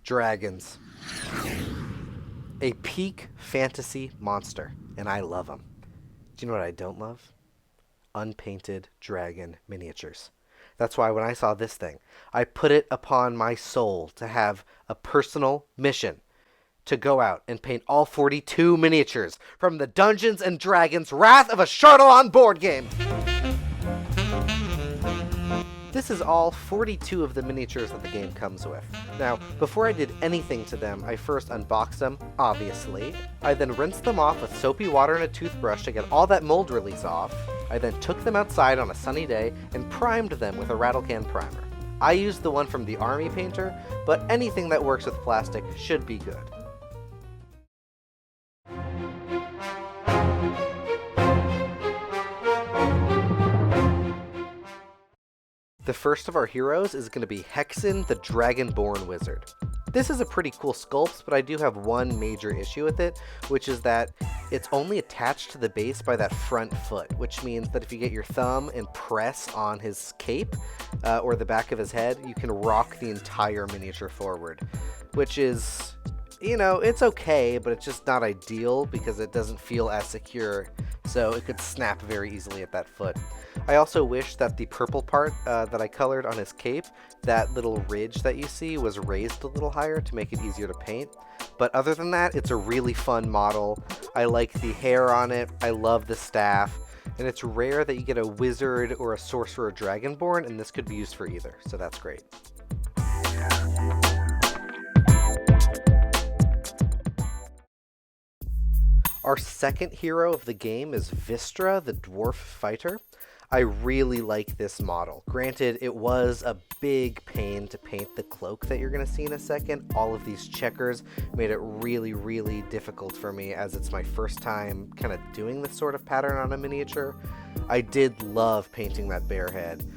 Dragons. A peak fantasy monster, and I love them. Do you know what I don't love? Unpainted dragon miniatures. That's why when I saw this thing, I put it upon my soul to have a personal mission to go out and paint all 42 miniatures from the Dungeons and Dragons Wrath of Ashardalon board game. This is all 42 of the miniatures that the game comes with. Now, before I did anything to them, I first unboxed them, obviously. I then rinsed them off with soapy water and a toothbrush to get all that mold release off. I then took them outside on a sunny day and primed them with a rattle can primer. I used the one from the Army Painter, but anything that works with plastic should be good. The first of our heroes is going to be Hexen, the Dragonborn Wizard. This is a pretty cool sculpt, but I do have one major issue with it, which is that it's only attached to the base by that front foot, which means that if you get your thumb and press on his cape or the back of his head, you can rock the entire miniature forward, which is, you know, it's okay, but it's just not ideal because it doesn't feel as secure, so it could snap very easily at that foot. I also wish that the purple part that I colored on his cape, that little ridge that you see, was raised a little higher to make it easier to paint. But other than that, it's a really fun model. I like the hair on it, I love the staff, and it's rare that you get a wizard or a sorcerer dragonborn, and this could be used for either, so that's great. Our second hero of the game is Vistra, the dwarf fighter. I really like this model. Granted, it was a big pain to paint the cloak that you're going to see in a second. All of these checkers made it really, really difficult for me as it's my first time kind of doing this sort of pattern on a miniature. I did love painting that bear head.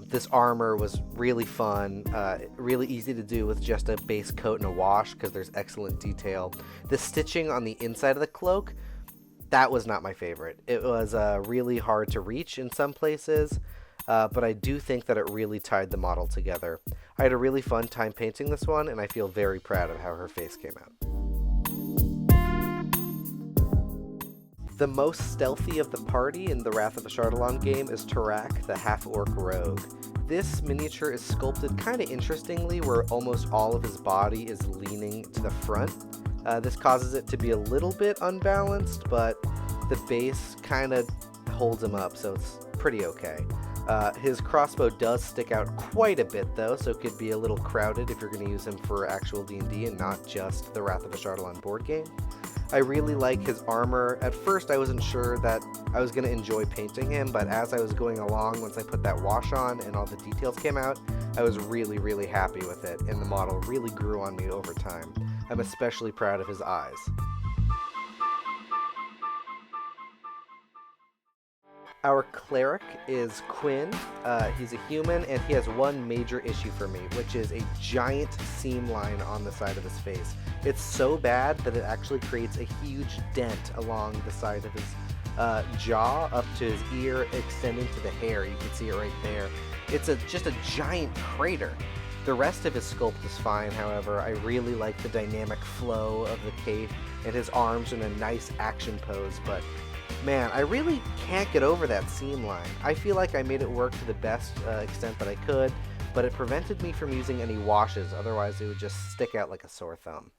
This armor was really fun, really easy to do with just a base coat and a wash because there's excellent detail. The stitching on the inside of the cloak, that was not my favorite. It was really hard to reach in some places, but I do think that it really tied the model together. I had a really fun time painting this one, and I feel very proud of how her face came out. The most stealthy of the party in the Wrath of Ashardalon game is Tarak, the half-orc rogue. This miniature is sculpted kind of interestingly, where almost all of his body is leaning to the front. This causes it to be a little bit unbalanced, but the base kind of holds him up, so it's pretty okay. His crossbow does stick out quite a bit, though, so it could be a little crowded if you're going to use him for actual D&D and not just the Wrath of Ashardalon board game. I really like his armor. At first, I wasn't sure that I was going to enjoy painting him, but as I was going along, once I put that wash on and all the details came out, I was really, really happy with it, and the model really grew on me over time. I'm especially proud of his eyes. Our cleric is Quinn. He's a human, and he has one major issue for me, which is a giant seam line on the side of his face. It's so bad that it actually creates a huge dent along the side of his jaw up to his ear, extending to the hair. You can see it right there. It's just a giant crater. The rest of his sculpt is fine, however. I really like the dynamic flow of the cape and his arms in a nice action pose, but man, I really can't get over that seam line. I feel like I made it work to the best extent that I could, but it prevented me from using any washes, otherwise it would just stick out like a sore thumb.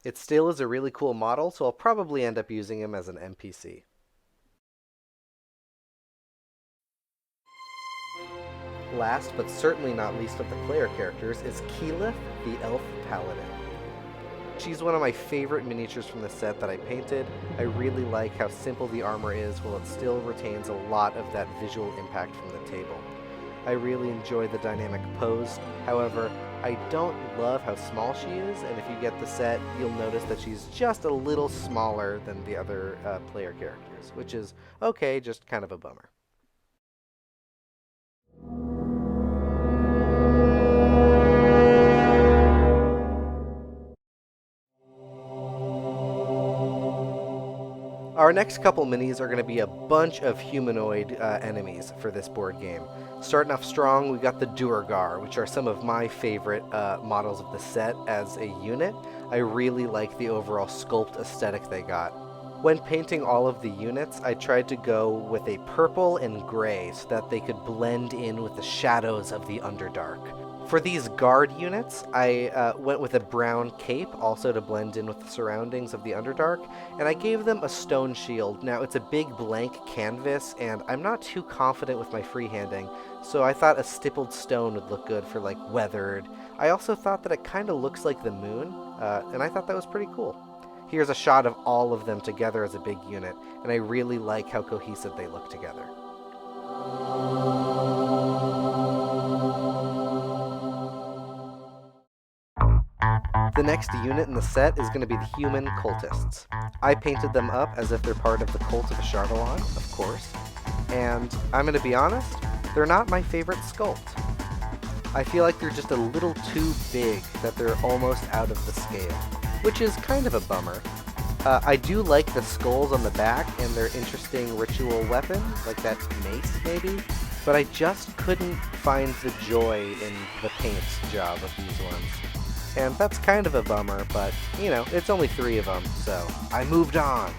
It still is a really cool model, so I'll probably end up using him as an NPC. Last, but certainly not least of the player characters, is Keyleth, the Elf Paladin. She's one of my favorite miniatures from the set that I painted. I really like how simple the armor is while it still retains a lot of that visual impact from the table. I really enjoy the dynamic pose, however, I don't love how small she is, and if you get the set, you'll notice that she's just a little smaller than the other player characters, which is okay, just kind of a bummer. Our Our next couple minis are going to be a bunch of humanoid enemies for this board game. Starting off strong, we got the Duergar, which are some of my favorite models of the set as a unit. I really like the overall sculpt aesthetic they got. When painting all of the units, I tried to go with a purple and gray so that they could blend in with the shadows of the Underdark. For these guard units, I went with a brown cape, also to blend in with the surroundings of the Underdark, and I gave them a stone shield. Now, it's a big blank canvas, and I'm not too confident with my freehanding, so I thought a stippled stone would look good for, like, weathered. I also thought that it kind of looks like the moon, and I thought that was pretty cool. Here's a shot of all of them together as a big unit, and I really like how cohesive they look together. The next unit in the set is going to be the human cultists. I painted them up as if they're part of the cult of Ashardalon, of course, and I'm going to be honest, they're not my favorite sculpt. I feel like they're just a little too big, that they're almost out of the scale, which is kind of a bummer. I do like the skulls on the back and their interesting ritual weapon, like that mace maybe, but I just couldn't find the joy in the paint job of these ones. And that's kind of a bummer, but, you know, it's only 3 of them, so I moved on.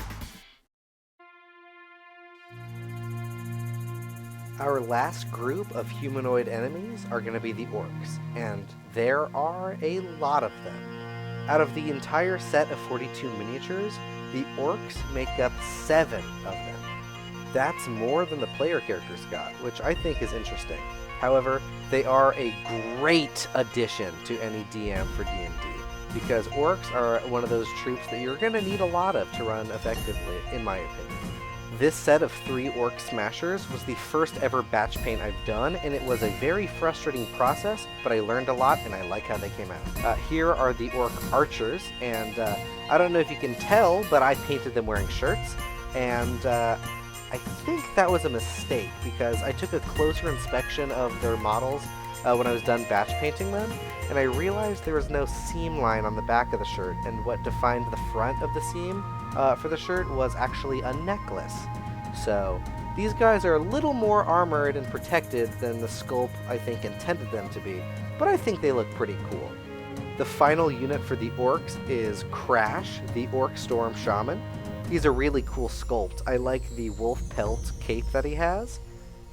Our last group of humanoid enemies are going to be the orcs, and there are a lot of them. Out of the entire set of 42 miniatures, the orcs make up 7 of them. That's more than the player characters got, which I think is interesting. However, they are a great addition to any DM for D&D, because orcs are one of those troops that you're going to need a lot of to run effectively, in my opinion. This set of 3 orc smashers was the first ever batch paint I've done, and it was a very frustrating process, but I learned a lot, and I like how they came out. Here are the orc archers, and I don't know if you can tell, but I painted them wearing shirts, and I think that was a mistake, because I took a closer inspection of their models when I was done batch painting them, and I realized there was no seam line on the back of the shirt, and what defined the front of the seam for the shirt was actually a necklace. So these guys are a little more armored and protected than the sculpt I think intended them to be, but I think they look pretty cool. The final unit for the orcs is Crash, the Orc Storm Shaman. He's a really cool sculpt. I like the wolf pelt cape that he has.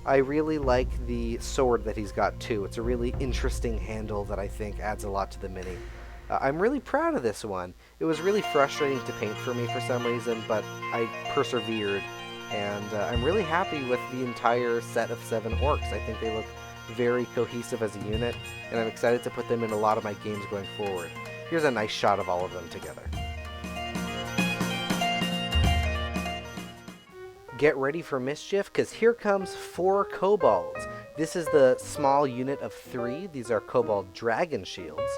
I really like the sword that he's got too. It's a really interesting handle that I think adds a lot to the mini. I'm really proud of this one. It was really frustrating to paint for me for some reason, but I persevered, and I'm really happy with the entire set of 7 orcs. I think they look very cohesive as a unit, and I'm excited to put them in a lot of my games going forward. Here's a nice shot of all of them together. Get ready for mischief, because here comes 4 kobolds. This is the small unit of 3. These are kobold dragon shields.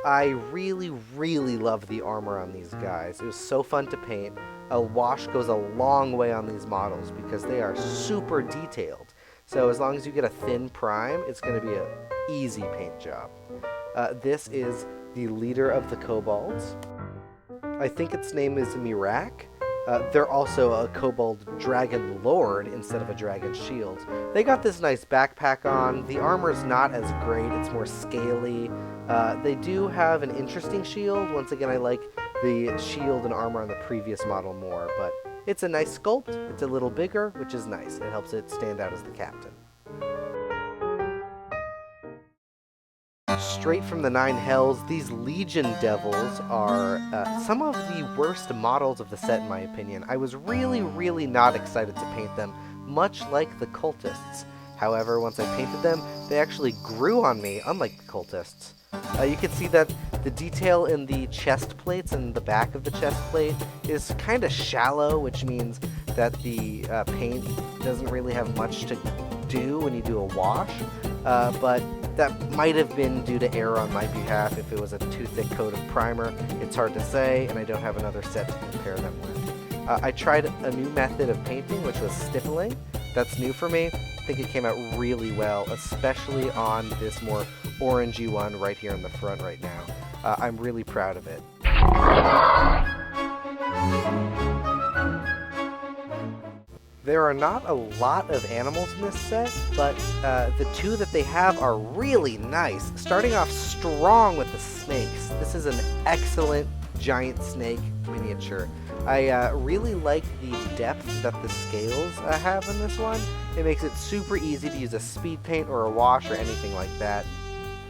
I really, really love the armor on these guys. It was so fun to paint. A wash goes a long way on these models because they are super detailed. So as long as you get a thin prime, it's going to be an easy paint job. This is the leader of the kobolds. I think its name is Mirak. They're also a kobold dragon lord instead of a dragon shield. They got this nice backpack on. The armor's not as great, it's more scaly. They do have an interesting shield. Once again, I like the shield and armor on the previous model more, but it's a nice sculpt. It's a little bigger, which is nice. It helps it stand out as the captain. Straight from the 9 hells, these Legion Devils are some of the worst models of the set in my opinion. I was really, really not excited to paint them, much like the cultists. However, once I painted them, they actually grew on me, unlike the cultists. You can see that the detail in the chest plates and the back of the chest plate is kind of shallow, which means that the paint doesn't really have much to do when you do a wash, but that might have been due to error on my behalf if it was a too thick coat of primer. It's hard to say, and I don't have another set to compare them with. I tried a new method of painting, which was stippling. That's new for me. I think it came out really well, especially on this more orangey one right here in the front right now. I'm really proud of it. There are not a lot of animals in this set, but the two that they have are really nice. Starting off strong with the snakes. This is an excellent giant snake miniature. I really like the depth that the scales have in this one. It makes it super easy to use a speed paint or a wash or anything like that.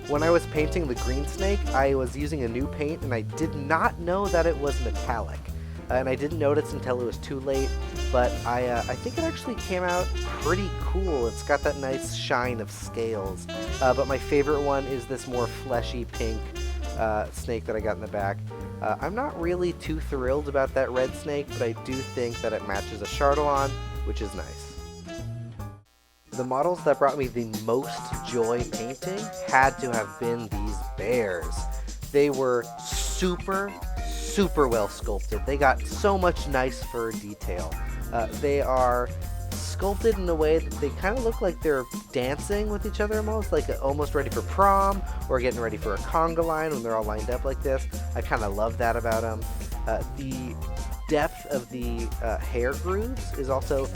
When I was painting the green snake, I was using a new paint and I did not know that it was metallic. And I didn't notice until it was too late, but I think it actually came out pretty cool. It's got that nice shine of scales. But my favorite one is this more fleshy pink snake that I got in the back. I'm not really too thrilled about that red snake, but I do think that it matches Ashardalon, which is nice. The models that brought me the most joy painting had to have been these bears. They were super well sculpted. They got so much nice fur detail. They are sculpted in a way that they kind of look like they're dancing with each other almost ready for prom or getting ready for a conga line when they're all lined up like this. I kind of love that about them. The depth of the hair grooves is also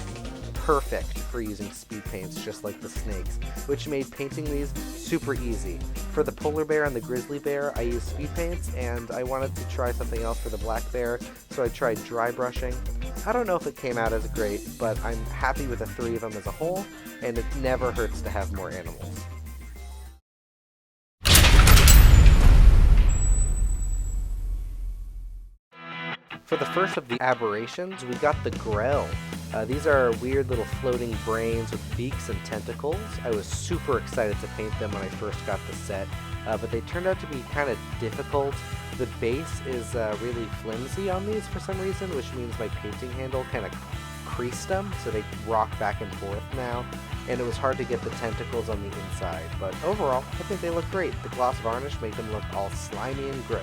perfect for using speed paints just like the snakes, which made painting these super easy. For the polar bear and the grizzly bear, I used speed paints, and I wanted to try something else for the black bear, so I tried dry brushing. I don't know if it came out as great, but I'm happy with the three of them as a whole, and it never hurts to have more animals. For the first of the Aberrations, we got the Grell. These are weird little floating brains with beaks and tentacles. I was super excited to paint them when I first got the set, but they turned out to be kind of difficult. The base is really flimsy on these for some reason, which means my painting handle kind of creased them, so they rock back and forth now, and it was hard to get the tentacles on the inside. But overall, I think they look great. The gloss varnish made them look all slimy and gross.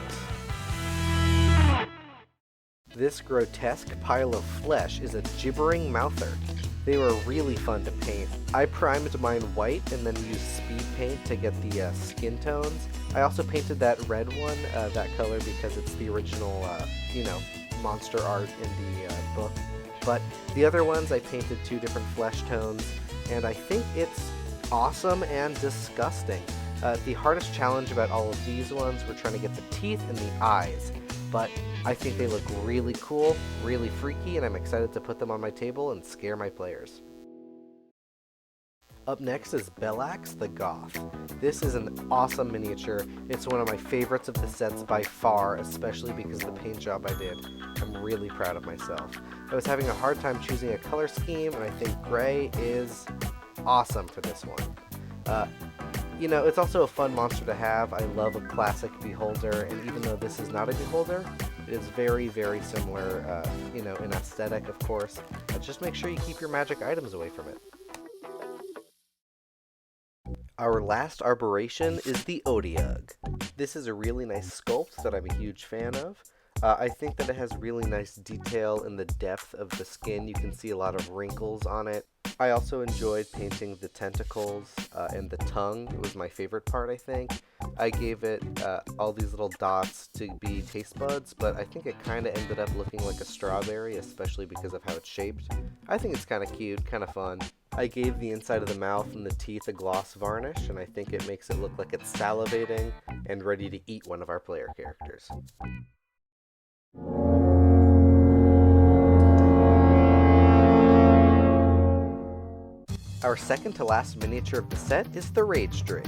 This grotesque pile of flesh is a gibbering mouther. They were really fun to paint. I primed mine white and then used speed paint to get the skin tones. I also painted that red one, that color, because it's the original, monster art in the book. But the other ones, I painted two different flesh tones, and I think it's awesome and disgusting. The hardest challenge about all of these ones were trying to get the teeth and the eyes. But I think they look really cool, really freaky, and I'm excited to put them on my table and scare my players. Up next is Bellax the Goth. This is an awesome miniature. It's one of my favorites of the sets by far, especially because of the paint job I did. I'm really proud of myself. I was having a hard time choosing a color scheme, and I think gray is awesome for this one. It's also a fun monster to have. I love a classic beholder, and even though this is not a beholder, it is very, very similar, in aesthetic, of course. Just make sure you keep your magic items away from it. Our last Aberration is the Duergar. This is a really nice sculpt that I'm a huge fan of. I think that it has really nice detail in the depth of the skin. You can see a lot of wrinkles on it. I also enjoyed painting the tentacles and the tongue. It was my favorite part, I think. I gave it all these little dots to be taste buds, but I think it kind of ended up looking like a strawberry, especially because of how it's shaped. I think it's kind of cute, kind of fun. I gave the inside of the mouth and the teeth a gloss varnish, and I think it makes it look like it's salivating and ready to eat one of our player characters. Our second to last miniature of the set is the Rage Drake.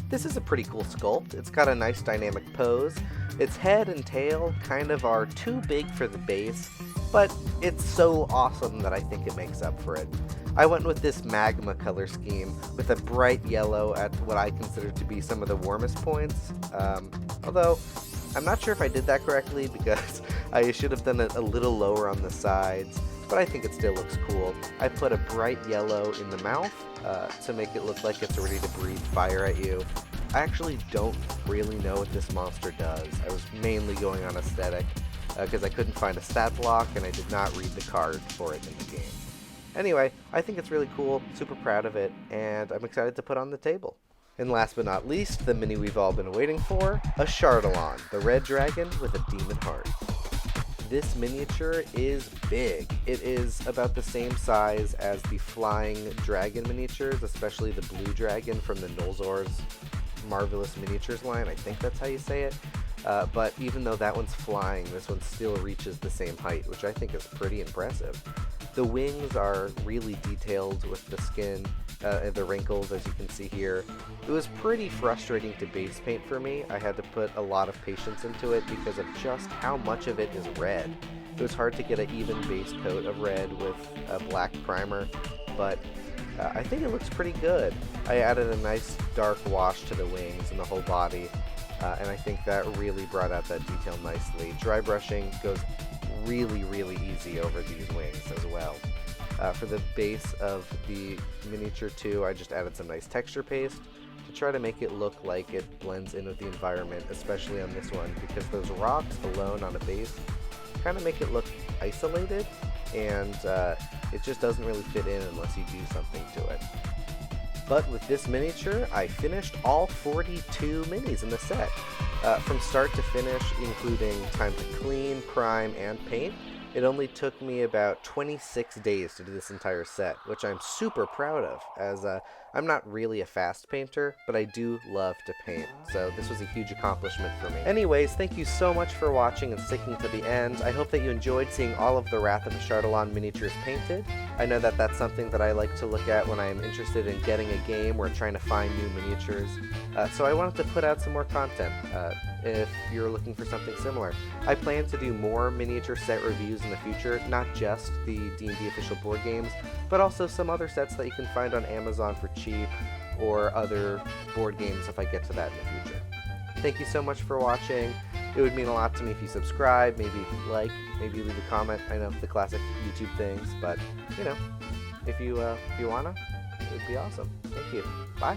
This is a pretty cool sculpt. It's got a nice dynamic pose. Its head and tail kind of are too big for the base, but it's so awesome that I think it makes up for it. I went with this magma color scheme with a bright yellow at what I consider to be some of the warmest points, although I'm not sure if I did that correctly because I should have done it a little lower on the sides, but I think it still looks cool. I put a bright yellow in the mouth to make it look like it's ready to breathe fire at you. I actually don't really know what this monster does. I was mainly going on aesthetic because I couldn't find a stat block and I did not read the card for it in the game. Anyway, I think it's really cool, super proud of it, and I'm excited to put on the table. And last but not least, the mini we've all been waiting for, Ashardalon, the red dragon with a demon heart. this miniature is big. It is about the same size as the flying dragon miniatures, especially the blue dragon from the Nolzor's Marvelous Miniatures line. I think that's how you say it. But even though that one's flying, this one still reaches the same height, which I think is pretty impressive. The wings are really detailed with the skin, the wrinkles, as you can see here. It was pretty frustrating to base paint for me. I had to put a lot of patience into it because of just how much of it is red. It was hard to get an even base coat of red with a black primer, but I think it looks pretty good. I added a nice dark wash to the wings and the whole body, and I think that really brought out that detail nicely. Dry brushing goes really easy over these wings as well. For the base of the miniature too, I just added some nice texture paste to try to make it look like it blends in with the environment, especially on this one, because those rocks alone on a base kind of make it look isolated, and it just doesn't really fit in unless you do something to it. But with this miniature, I finished all 42 minis in the set. From start to finish, including time to clean, prime, and paint, it only took me about 26 days to do this entire set, which I'm super proud of, as I'm not really a fast painter, but I do love to paint, so this was a huge accomplishment for me. Anyways, thank you so much for watching and sticking to the end. I hope that you enjoyed seeing all of the Wrath of Ashardalon miniatures painted. I know that that's something that I like to look at when I'm interested in getting a game or trying to find new miniatures, so I wanted to put out some more content if you're looking for something similar. I plan to do more miniature set reviews in the future, not just the D&D official board games, but also some other sets that you can find on Amazon for cheap, or other board games if I get to that in the future. Thank you so much for watching. It would mean a lot to me if you subscribe, maybe if you like, maybe leave a comment. I know the classic YouTube things, but you know, if you wanna, it would be awesome. Thank you. Bye.